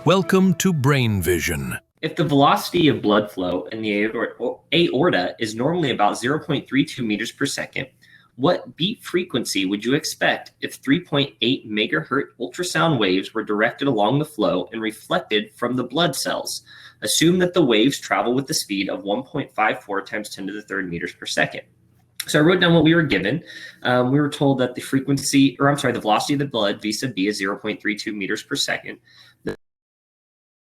Welcome to Brain Vision. If the velocity of blood flow in the aorta is normally about 0.32 meters per second, what beat frequency would you expect if 3.8 megahertz ultrasound waves were directed along the flow and reflected from the blood cells? Assume that the waves travel with the speed of 1.54 times 10 to the third meters per second. So I wrote down what we were given. We were told that the velocity of the blood V sub B is 0.32 meters per second.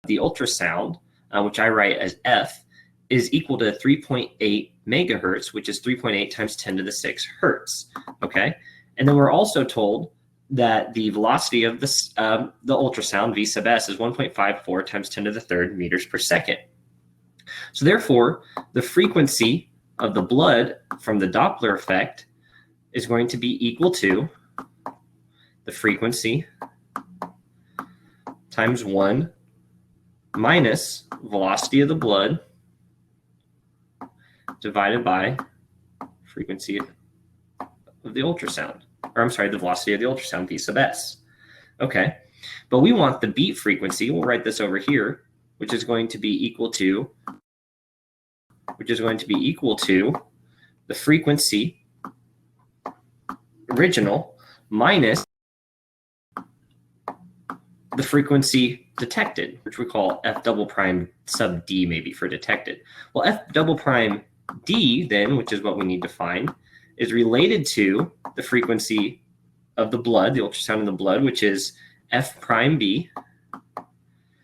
The ultrasound, which I write as F, is equal to 3.8 megahertz, which is 3.8 times 10 to the 6 hertz, okay? And then we're also told that the velocity of the ultrasound, V sub S, is 1.54 times 10 to the third meters per second. So therefore, the frequency of the blood from the Doppler effect is going to be equal to the frequency times 1 minus velocity of the blood divided by frequency of the ultrasound, the velocity of the ultrasound, V sub S. Okay, but we want the beat frequency. We'll write this over here, which is going to be equal to the frequency original minus the frequency detected, which we call F double prime sub D maybe for detected. Well, F double prime D then, which is what we need to find, is related to the frequency of the blood, the ultrasound in the blood, which is F prime B.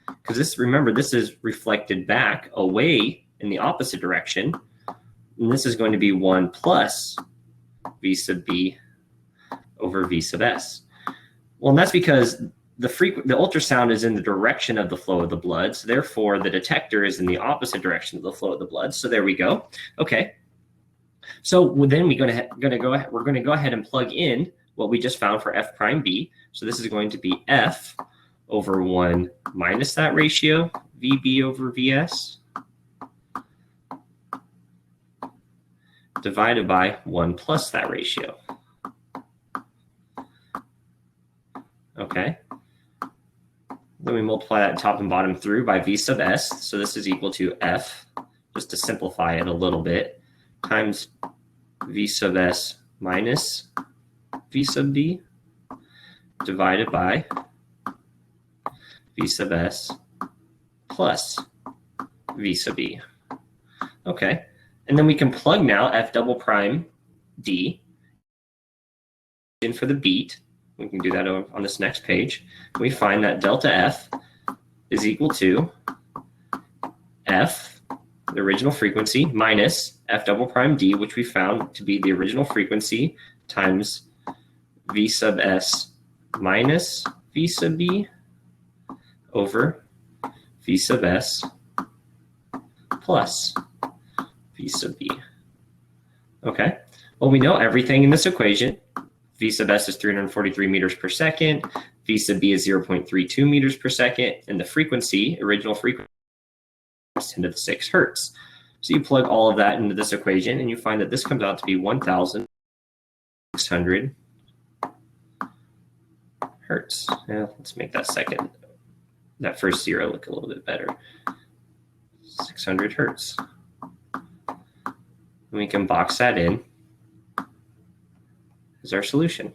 Because remember, this is reflected back away in the opposite direction. And this is going to be 1 plus V sub B over V sub S. Well, and that's because the ultrasound is in the direction of the flow of the blood, so therefore the detector is in the opposite direction of the flow of the blood. So there we go. Okay. So then we're going to go ahead and plug in what we just found for F prime B. So this is going to be F over 1 minus that ratio, VB over VS, divided by 1 plus that ratio. Okay. Then we multiply that top and bottom through by V sub S. So this is equal to F, just to simplify it a little bit, times V sub S minus V sub D divided by V sub S plus V sub E. Okay. And then we can plug now F double prime D in for the beat. We can do that on this next page. We find that delta F is equal to F, the original frequency, minus F double prime D, which we found to be the original frequency, times V sub S minus V sub B over V sub S plus V sub B. Okay, well, we know everything in this equation. V sub S is 343 meters per second, V sub B is 0.32 meters per second, and the frequency, original frequency, is 10 to the 6 hertz. So you plug all of that into this equation, and you find that this comes out to be 1,600 hertz. Now, let's make that first zero look a little bit better. 600 hertz. And we can box that in as our solution.